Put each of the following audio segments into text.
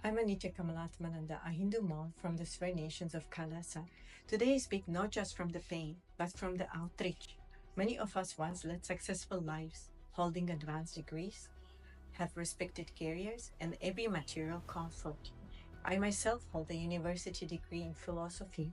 I'm Anitya Kamalatmananda, a Hindu monk from the Sri nations of Kailasa. Today I speak not just from the pain, but from the outreach. Many of us once led successful lives, holding advanced degrees, have respected careers, and every material comfort. I myself hold a university degree in philosophy.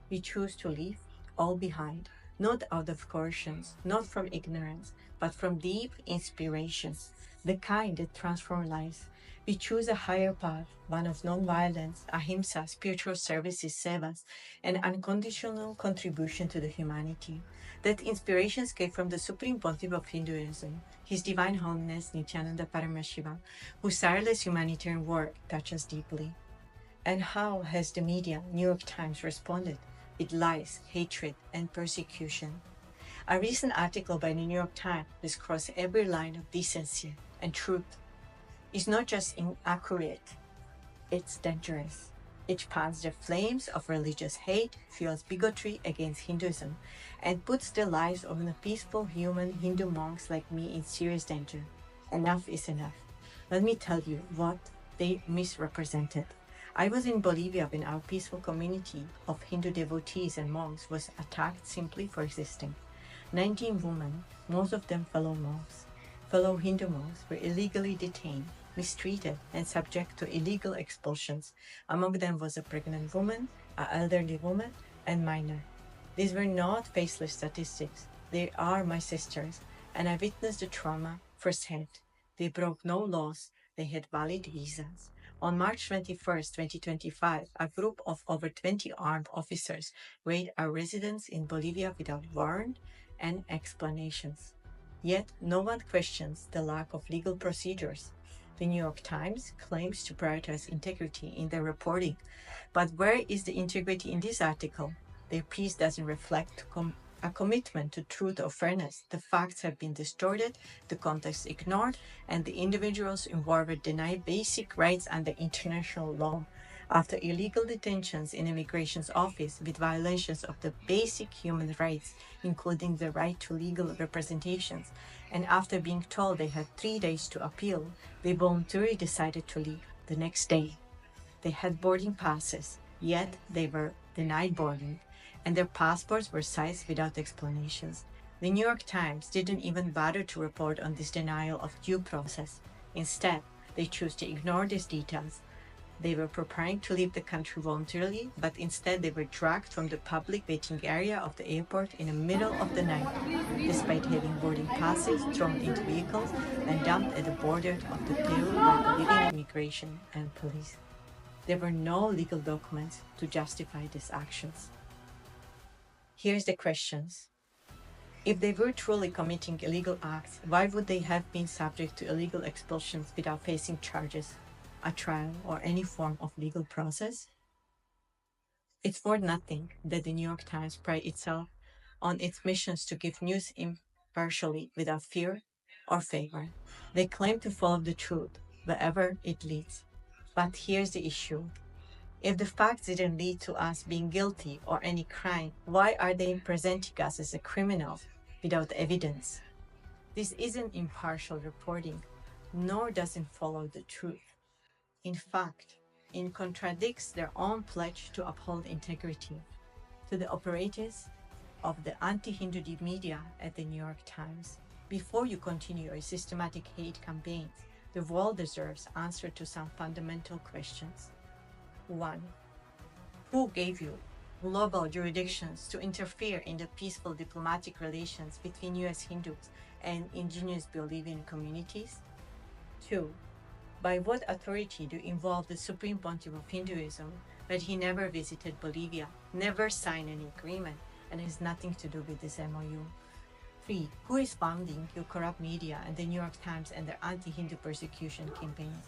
We choose to leave all behind, not out of coercions, not from ignorance, but from deep inspirations, the kind that transform lives. We choose a higher path, one of non-violence, ahimsa, spiritual services, sevas, and unconditional contribution to the humanity. That inspirations came from the Supreme Pontiff of Hinduism, His Divine Holiness Nityananda Paramashiva, whose tireless humanitarian work touches deeply. And how has the media, New York Times, responded? With lies, hatred, and persecution. A recent article by the New York Times has crossed every line of decency and truth. It's not just inaccurate, it's dangerous. It fans the flames of religious hate, fuels bigotry against Hinduism, and puts the lives of the peaceful human Hindu monks like me in serious danger. Enough is enough. Let me tell you what they misrepresented. I was in Bolivia when our peaceful community of Hindu devotees and monks was attacked simply for existing. 19 women, most of them fellow monks, fellow Hindu monks, were illegally detained, mistreated, and subject to illegal expulsions. Among them was a pregnant woman, an elderly woman, and minor. These were not faceless statistics. They are my sisters, and I witnessed the trauma firsthand. They broke no laws. They had valid visas. On March 21st, 2025, a group of over 20 armed officers raided our residence in Bolivia without warrant and explanations. Yet, no one questions the lack of legal procedures. The New York Times claims to prioritize integrity in their reporting. But where is the integrity in this article? Their piece doesn't reflect a commitment to truth or fairness. The facts have been distorted, the context ignored, and the individuals involved are denied basic rights under international law. After illegal detentions in immigration's office with violations of the basic human rights, including the right to legal representations, and after being told they had 3 days to appeal, they voluntarily decided to leave the next day. They had boarding passes, yet they were denied boarding, and their passports were seized without explanations. The New York Times didn't even bother to report on this denial of due process. Instead, they chose to ignore these details. They were preparing to leave the country voluntarily, but instead they were dragged from the public waiting area of the airport in the middle of the night, despite having boarding passes thrown into vehicles and dumped at the border of the Peru by Bolivian immigration and police. There were no legal documents to justify these actions. Here's the questions. If they were truly committing illegal acts, why would they have been subject to illegal expulsions without facing charges, a trial, or any form of legal process? It's for nothing that the New York Times prides itself on its missions to give news impartially without fear or favor. They claim to follow the truth wherever it leads. But here's the issue. If the facts didn't lead to us being guilty or any crime, why are they presenting us as a criminals without evidence? This isn't impartial reporting, nor does it follow the truth. In fact, it contradicts their own pledge to uphold integrity. To the operators of the anti-Hindu media at the New York Times, before you continue your systematic hate campaigns, the world deserves answer to some fundamental questions. 1. Who gave you global jurisdictions to interfere in the peaceful diplomatic relations between US Hindus and indigenous Bolivian communities? 2. By what authority do you involve the Supreme Pontiff of Hinduism, but he never visited Bolivia, never signed any agreement, and has nothing to do with this MOU? 3. Who is funding your corrupt media and the New York Times and their anti-Hindu persecution campaigns?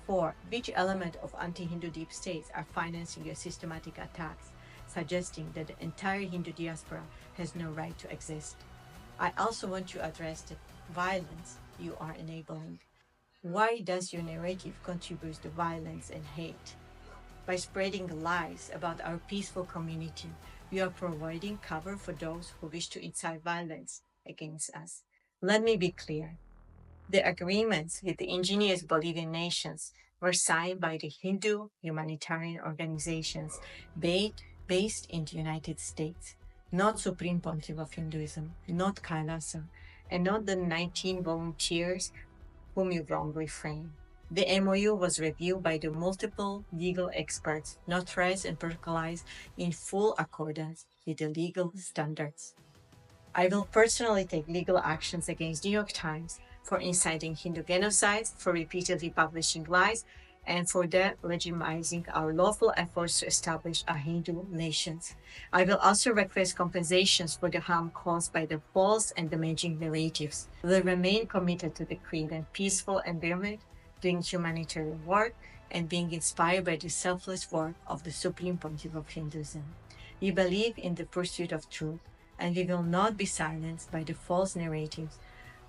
4. Which element of anti-Hindu deep states are financing your systematic attacks, suggesting that the entire Hindu diaspora has no right to exist? I also want to address the violence you are enabling. Why does your narrative contribute to violence and hate? By spreading lies about our peaceful community, we are providing cover for those who wish to incite violence against us. Let me be clear. The agreements with the indigenous Bolivian nations were signed by the Hindu humanitarian organizations based in the United States, not Supreme Pontiff of Hinduism, not Kailasa, and not the 19 volunteers whom you wrongly frame. The MOU was reviewed by the multiple legal experts, notarized and protocolized in full accordance with the legal standards. I will personally take legal actions against New York Times for inciting Hindu genocides, for repeatedly publishing lies, and for legitimizing our lawful efforts to establish a Hindu nation. I will also request compensations for the harm caused by the false and damaging narratives. We will remain committed to the creating a peaceful environment, doing humanitarian work, and being inspired by the selfless work of the Supreme Pontiff of Hinduism. We believe in the pursuit of truth, and we will not be silenced by the false narratives.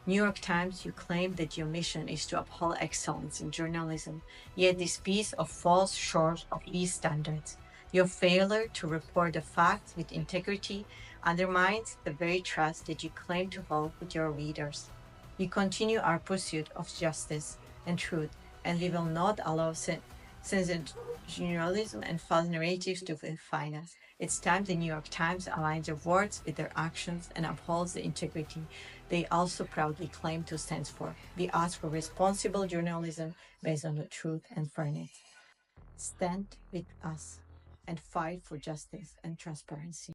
New York Times, you claim that your mission is to uphold excellence in journalism, yet this piece of falls short of these standards. Your failure to report the facts with integrity undermines the very trust that you claim to hold with your readers. We continue our pursuit of justice and truth, and we will not allow sensationalism and false narratives to define us. It's time the New York Times aligns their words with their actions and upholds the integrity they also proudly claim to stand for. We ask for responsible journalism based on the truth and fairness. Stand with us and fight for justice and transparency.